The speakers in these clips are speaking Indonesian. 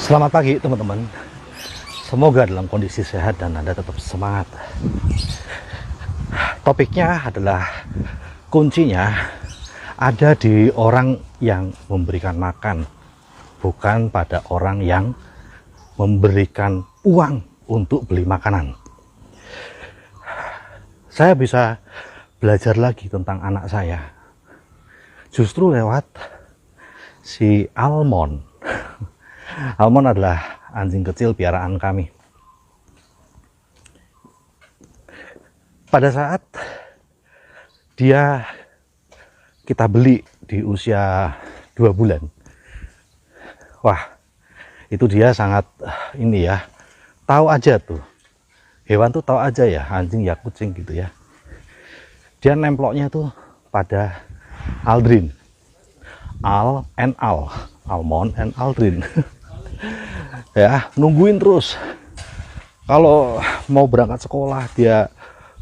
Selamat pagi teman-teman. Semoga dalam kondisi sehat dan Anda tetap semangat. Topiknya adalah kuncinya ada di orang yang memberikan makan, bukan pada orang yang memberikan uang untuk beli makanan. Saya bisa belajar lagi tentang anak saya justru lewat si Almond. Almond adalah anjing kecil piaraan kami. Pada saat dia kita beli di usia 2 bulan, wah itu dia sangat ini ya, tahu aja tuh, hewan tuh tahu aja ya, anjing ya kucing gitu ya. Dia nemploknya tuh pada Aldrin, Almond and Aldrin. Ya, nungguin terus. Kalau mau berangkat sekolah, dia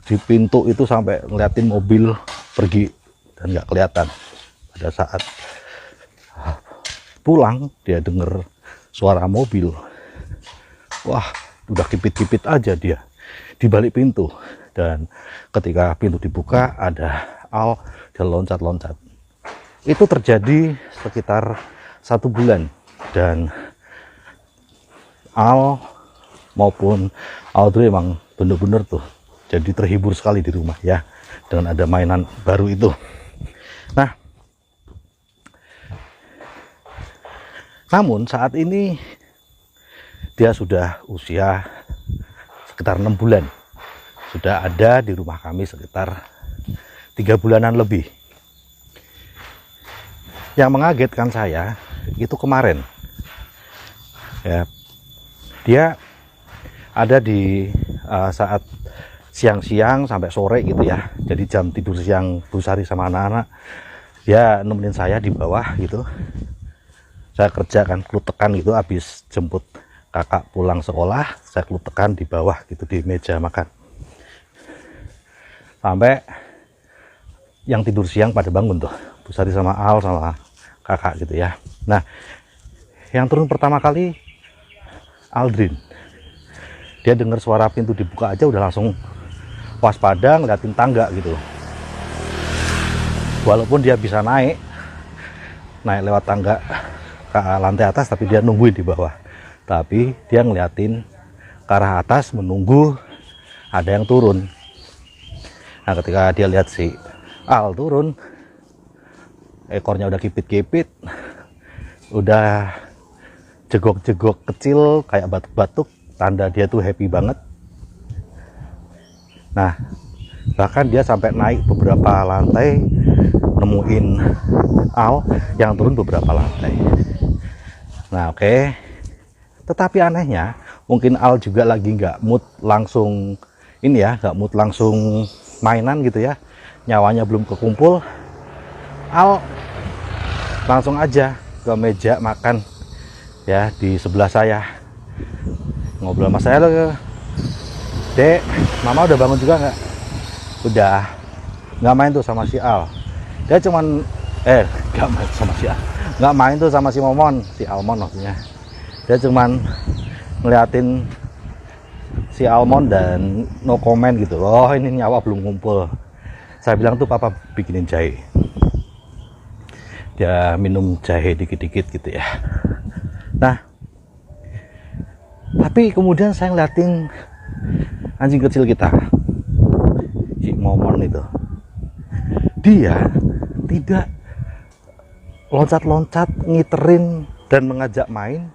di pintu itu sampai ngeliatin mobil pergi dan nggak kelihatan. Pada saat pulang, dia denger suara mobil. Wah, udah kipit-kipit aja dia di balik pintu. Dan ketika pintu dibuka, ada Al, dia loncat-loncat. Itu terjadi sekitar 1 bulan, dan Al maupun Audrey emang bener-bener tuh jadi terhibur sekali di rumah ya, dengan ada mainan baru itu. Nah, namun saat ini dia sudah usia sekitar 6 bulan, sudah ada di rumah kami sekitar 3 bulanan lebih. Yang mengagetkan saya itu kemarin ya, dia ada di saat siang-siang sampai sore gitu ya, jadi jam tidur siang Bu Sari sama anak-anak, dia nemenin saya di bawah gitu. Saya kerja kan, klutekan gitu, habis jemput kakak pulang sekolah, saya klutekan di bawah gitu di meja makan, sampai yang tidur siang pada bangun tuh, Bu Sari sama Al sama kakak gitu ya. Nah, yang turun pertama kali Aldrin. Dia dengar suara pintu dibuka aja udah langsung waspada ngeliatin tangga gitu. Walaupun dia bisa naik lewat tangga ke lantai atas, tapi dia nungguin di bawah. Tapi dia ngeliatin ke arah atas menunggu ada yang turun. Nah, ketika dia lihat si Al turun, ekornya udah kipit-kipit, udah jegok-jegok kecil kayak batuk-batuk, tanda dia tuh happy banget. Nah, bahkan dia sampai naik beberapa lantai nemuin Al yang turun beberapa lantai. Nah, oke. Tetapi anehnya, mungkin Al juga lagi nggak mood langsung ini ya, nggak mood langsung mainan gitu ya, nyawanya belum kekumpul. Al langsung aja ke meja makan ya di sebelah saya, ngobrol sama saya. Loh, Dek, Mama udah bangun juga nggak? Udah. Nggak main tuh sama si Al. Dia cuman nggak main sama si Al, nggak main tuh sama si Momon, si Almond maksudnya. Dia cuman ngeliatin si Almond dan no comment gitu. Oh, ini nyawa belum ngumpul. Saya bilang tuh papa bikinin jahe. Dia minum jahe dikit-dikit gitu ya. Nah, tapi kemudian saya ngeliatin anjing kecil kita, si Momon itu. Dia tidak loncat-loncat, ngiterin dan mengajak main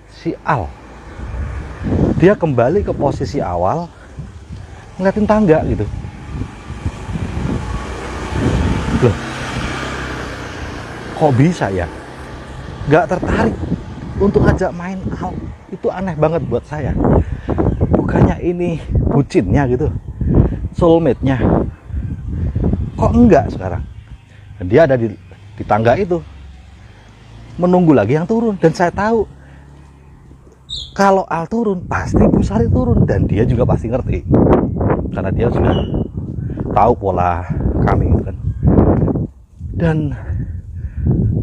si Al. Dia kembali ke posisi awal, ngeliatin tangga gitu. Loh, kok bisa ya? Gak tertarik untuk ngajak main Al. Itu aneh banget buat saya. Bukannya ini bucinnya gitu, soulmate-nya, kok enggak sekarang? Dan dia ada di tangga itu menunggu lagi yang turun. Dan saya tahu kalau Al turun pasti Bu Sari turun, dan dia juga pasti ngerti karena dia sudah tahu pola kami gitu kan. Dan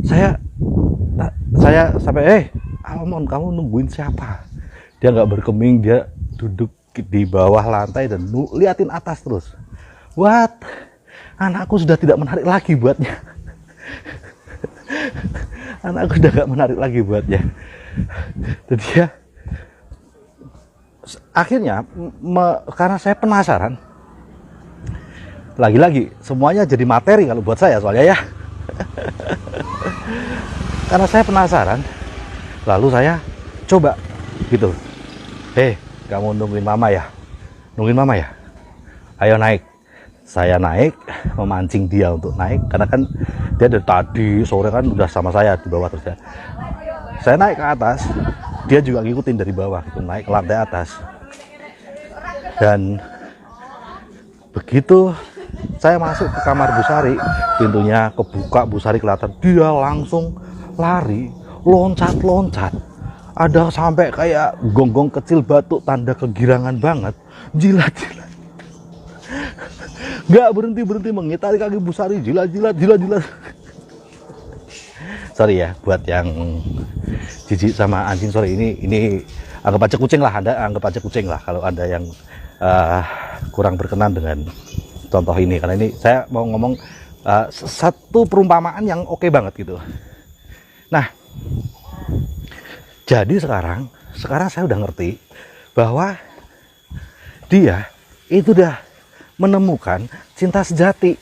saya sampai Almond, kamu nungguin siapa? Dia nggak berkeming, dia duduk di bawah lantai dan liatin atas terus. What? Anakku sudah tidak menarik lagi buatnya. Anakku sudah gak menarik lagi buatnya. Jadi ya, akhirnya karena saya penasaran, lagi-lagi semuanya jadi materi kalau buat saya soalnya ya. Karena saya penasaran, lalu saya coba gitu. Kamu nungguin mama ya? Nungguin mama ya? Ayo naik. Saya naik, memancing dia untuk naik, karena kan dia dari tadi sore kan udah sama saya di bawah terus ya. Saya naik ke atas, dia juga ngikutin dari bawah gitu, naik ke lantai atas. Dan begitu saya masuk ke kamar Bu Sari, pintunya kebuka, Bu Sari kelihatan, dia langsung lari, loncat-loncat. Ada sampai kayak gonggong kecil batuk, tanda kegirangan banget, jilat-jilat. Gak berhenti mengitari kaki Bu Sari, jilat-jilat. Sorry ya buat yang jijik sama anjing, sorry, ini anggap aja kucing lah, Anda anggap aja kucing lah kalau Anda yang kurang berkenan dengan contoh ini, karena ini saya mau ngomong satu perumpamaan yang oke banget gitu. Nah, jadi sekarang saya udah ngerti bahwa dia itu udah menemukan cinta sejati.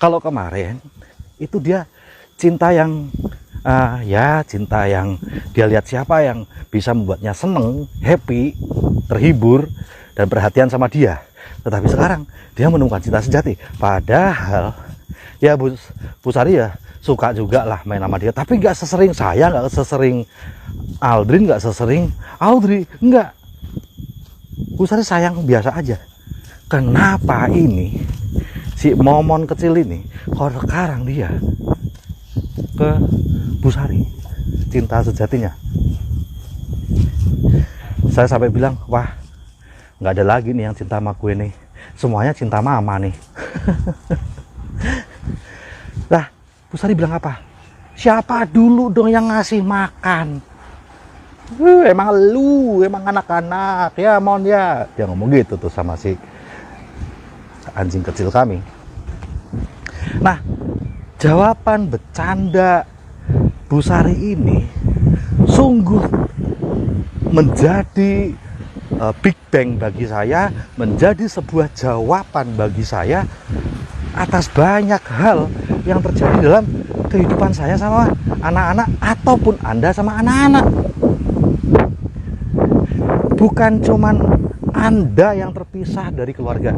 Kalau kemarin itu dia cinta yang cinta yang dia lihat siapa yang bisa membuatnya seneng, happy, terhibur dan perhatian sama dia. Tetapi sekarang dia menemukan cinta sejati. Padahal ya Bu Sari ya suka juga lah main sama dia, tapi nggak sesering saya, nggak sesering Aldrin, nggak sesering Audrey, nggak. Bu Sari sayang biasa aja. Kenapa ini si momon kecil ini kalau sekarang dia ke Bu Sari, cinta sejatinya? Saya sampai bilang, wah nggak ada lagi nih yang cinta sama gue nih, semuanya cinta mama nih. Lah Bu Sari bilang apa? Siapa dulu dong yang ngasih makan? Emang lu, emang anak-anak ya mon ya. Dia ngomong gitu tuh sama si anjing kecil kami. Nah, jawaban bercanda Bu Sari ini sungguh menjadi big bang bagi saya, menjadi sebuah jawaban bagi saya atas banyak hal yang terjadi dalam kehidupan saya sama anak-anak ataupun Anda sama anak-anak. Bukan cuman Anda yang terpisah dari keluarga,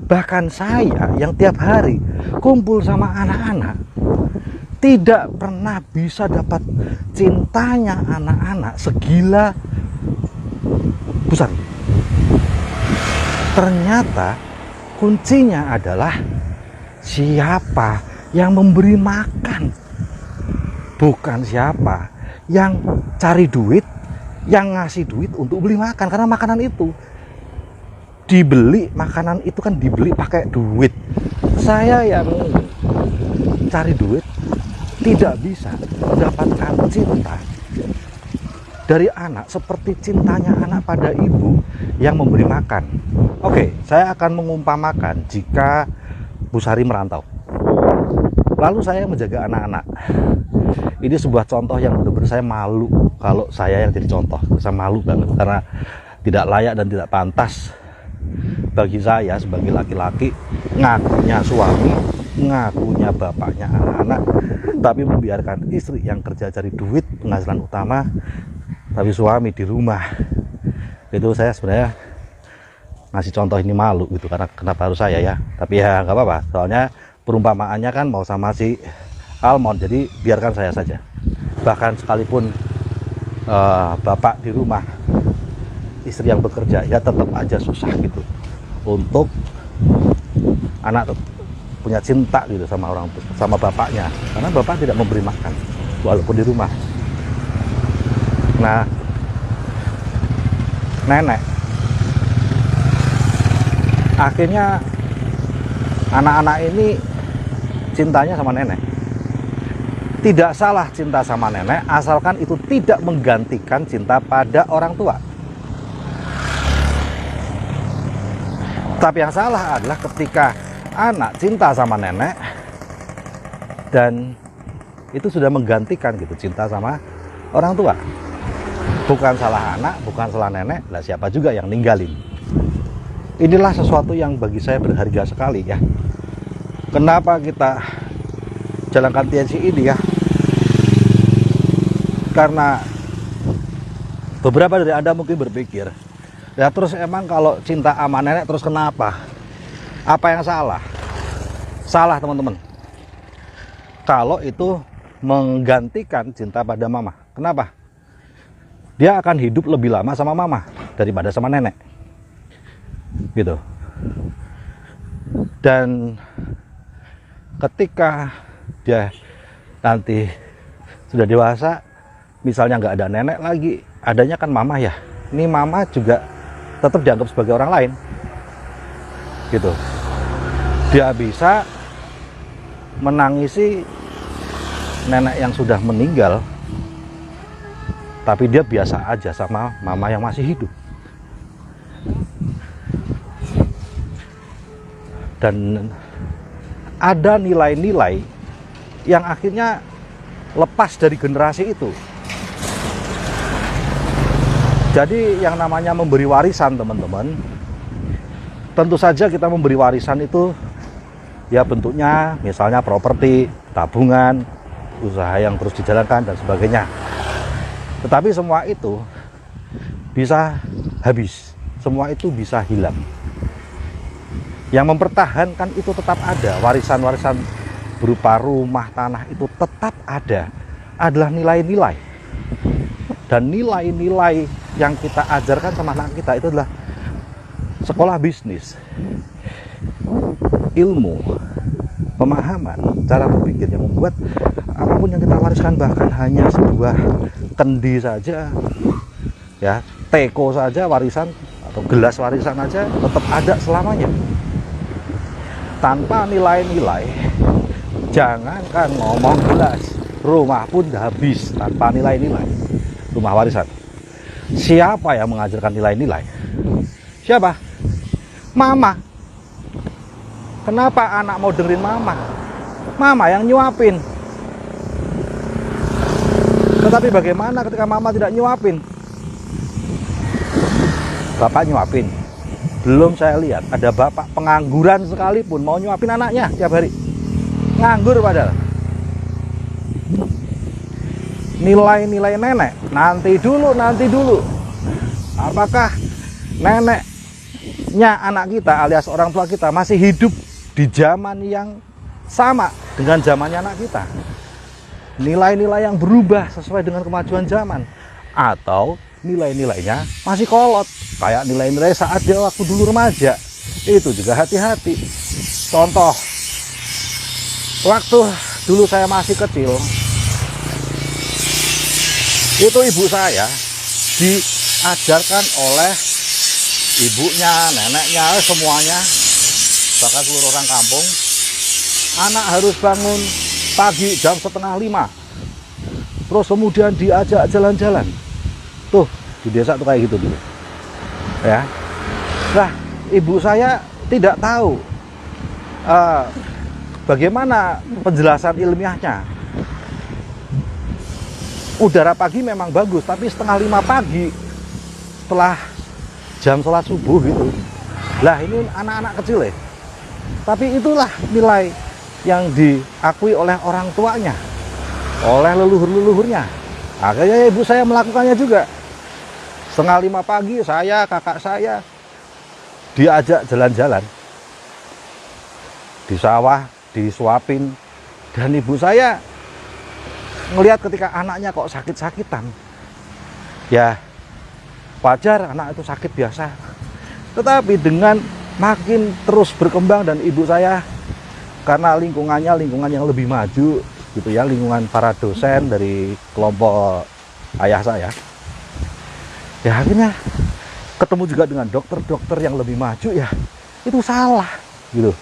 bahkan saya yang tiap hari kumpul sama anak-anak tidak pernah bisa dapat cintanya anak-anak segila Bu Sari. Ternyata kuncinya adalah siapa yang memberi makan, bukan siapa yang cari duit, yang ngasih duit untuk beli makan. Karena makanan itu dibeli, makanan itu kan dibeli pakai duit. Saya yang cari duit tidak bisa mendapatkan cinta dari anak seperti cintanya anak pada ibu yang memberi makan. Oke, saya akan mengumpamakan jika Bu Sari merantau, lalu saya menjaga anak-anak. Ini sebuah contoh yang benar-benar saya malu kalau saya yang jadi contoh. Saya malu banget karena tidak layak dan tidak pantas bagi saya sebagai laki-laki, ngakunya suami, ngakunya bapaknya anak-anak, tapi membiarkan istri yang kerja cari duit, penghasilan utama, tapi suami di rumah. Itu saya sebenarnya ngasih contoh ini malu gitu, karena kenapa harus saya ya. Tapi ya nggak apa-apa, soalnya perumpamaannya kan mau sama si Almond, jadi biarkan saya saja. Bahkan sekalipun bapak di rumah, istri yang bekerja, ya tetap aja susah gitu untuk anak punya cinta gitu sama orang, sama bapaknya, karena bapak tidak memberi makan walaupun di rumah. Nah, nenek akhirnya anak-anak ini cintanya sama nenek. Tidak salah cinta sama nenek, asalkan itu tidak menggantikan cinta pada orang tua. Tapi yang salah adalah ketika anak cinta sama nenek dan itu sudah menggantikan gitu cinta sama orang tua. Bukan salah anak, bukan salah nenek, lah siapa juga yang ninggalin. Inilah sesuatu yang bagi saya berharga sekali ya. Kenapa kita jalankan TNC ini ya? Karena beberapa dari Anda mungkin berpikir, ya terus emang kalau cinta sama nenek terus kenapa? Apa yang salah? Salah teman-teman. Kalau itu menggantikan cinta pada mama. Kenapa? Dia akan hidup lebih lama sama mama daripada sama nenek. Gitu. Dan ketika dia nanti sudah dewasa, misalnya nggak ada nenek lagi, adanya kan mama ya. Ini mama juga tetap dianggap sebagai orang lain. Gitu. Dia bisa menangisi nenek yang sudah meninggal, tapi dia biasa aja sama mama yang masih hidup. Dan ada nilai-nilai yang akhirnya lepas dari generasi itu. Jadi yang namanya memberi warisan teman-teman, tentu saja kita memberi warisan itu ya bentuknya misalnya properti, tabungan, usaha yang terus dijalankan dan sebagainya. Tetapi semua itu bisa habis, semua itu bisa hilang. Yang mempertahankan itu tetap ada, warisan-warisan berupa rumah, tanah itu tetap ada, adalah nilai-nilai. Dan nilai-nilai yang kita ajarkan sama anak kita itu adalah sekolah bisnis, ilmu, pemahaman, cara berpikir yang membuat apapun yang kita wariskan, bahkan hanya sebuah kendi saja, ya, teko saja warisan atau gelas warisan aja tetap ada selamanya. Tanpa nilai-nilai, jangankan ngomong gelas, rumah pun habis tanpa nilai-nilai. Rumah warisan. Siapa yang mengajarkan nilai-nilai? Siapa? Mama. Kenapa anak mau dengerin mama? Mama yang nyuapin. Tetapi bagaimana ketika mama tidak nyuapin? Bapak nyuapin. Belum saya lihat ada bapak pengangguran sekalipun mau nyuapin anaknya tiap hari. Nganggur padahal. Nilai-nilai nenek, nanti dulu. Apakah neneknya anak kita alias orang tua kita masih hidup di zaman yang sama dengan zamannya anak kita? Nilai-nilai yang berubah sesuai dengan kemajuan zaman, atau nilai-nilainya masih kolot kayak nilai-nilai saat dia waktu dulu remaja? Itu juga hati-hati. Contoh, waktu dulu saya masih kecil, itu ibu saya diajarkan oleh ibunya, neneknya, semuanya, bahkan seluruh orang kampung, anak harus bangun pagi jam 4:30, terus kemudian diajak jalan-jalan. Tuh di desa tuh kayak gitu dulu ya. Nah, ibu saya tidak tahu bagaimana penjelasan ilmiahnya. Udara pagi memang bagus, tapi 4:30 pagi setelah jam sholat subuh gitu. Lah ini anak-anak kecil ya. Tapi itulah nilai yang diakui oleh orang tuanya, oleh leluhur-leluhurnya. Akhirnya ibu saya melakukannya juga. 4:30 pagi saya, kakak saya diajak jalan-jalan di sawah, disuapin. Dan ibu saya ngelihat ketika anaknya kok sakit-sakitan, ya wajar, anak itu sakit biasa. Tetapi dengan makin terus berkembang dan ibu saya karena lingkungannya lingkungan yang lebih maju gitu ya, lingkungan para dosen dari kelompok ayah saya, ya akhirnya ketemu juga dengan dokter-dokter yang lebih maju, ya itu salah gitu.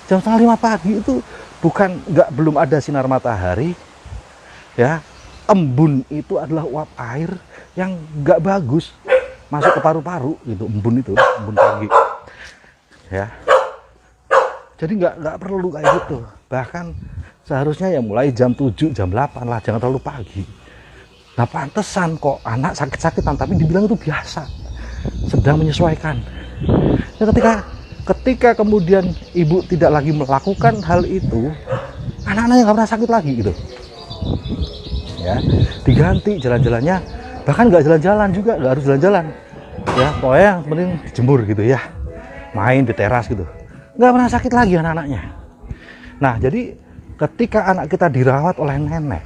Jam 4:30 pagi itu belum ada sinar matahari, Ya, embun itu adalah uap air yang nggak bagus masuk ke paru-paru gitu. Embun itu, embun pagi. Ya, jadi nggak perlu kayak gitu. Bahkan seharusnya ya mulai jam 7, jam 8 lah, jangan terlalu pagi. Nah, pantesan kok anak sakit-sakitan tapi dibilang itu biasa, sedang menyesuaikan. Ya, ketika kemudian ibu tidak lagi melakukan hal itu, anak-anaknya nggak pernah sakit lagi gitu. Ya, diganti jalan-jalannya, bahkan nggak jalan-jalan juga, nggak harus jalan-jalan. Ya, pokoknya yang penting jemur gitu ya, main di teras gitu, nggak pernah sakit lagi anak-anaknya. Nah, jadi ketika anak kita dirawat oleh nenek,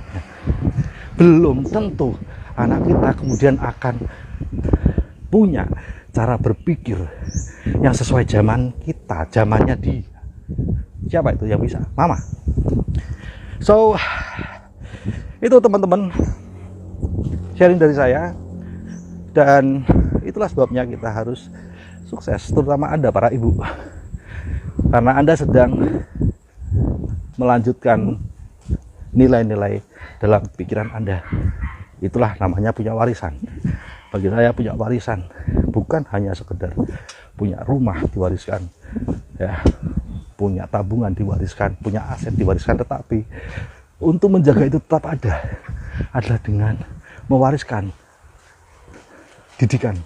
belum tentu anak kita kemudian akan punya cara berpikir yang sesuai zaman kita, zamannya dia. Siapa itu yang bisa? Mama. So, itu teman-teman sharing dari saya, dan itulah sebabnya kita harus sukses, terutama Anda para ibu, karena Anda sedang melanjutkan nilai-nilai dalam pikiran Anda. Itulah namanya punya warisan. Bagi saya punya warisan bukan hanya sekedar punya rumah diwariskan, ya, punya tabungan diwariskan, punya aset diwariskan, tetapi untuk menjaga itu tetap ada adalah dengan mewariskan didikan.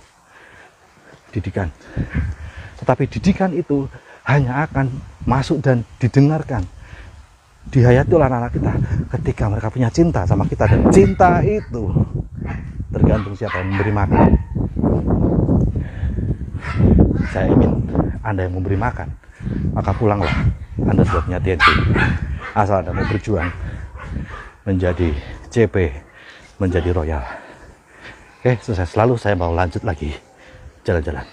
Tetapi didikan itu hanya akan masuk dan didengarkan, dihayati oleh anak-anak kita ketika mereka punya cinta sama kita. Dan cinta itu tergantung siapa yang memberi makan. Saya ingin Anda yang memberi makan, maka pulanglah, Anda sudah punya TNT. Asal Anda mau berjuang menjadi CP, menjadi royal. Oke, sukses selalu. Saya mau lanjut lagi jalan-jalan.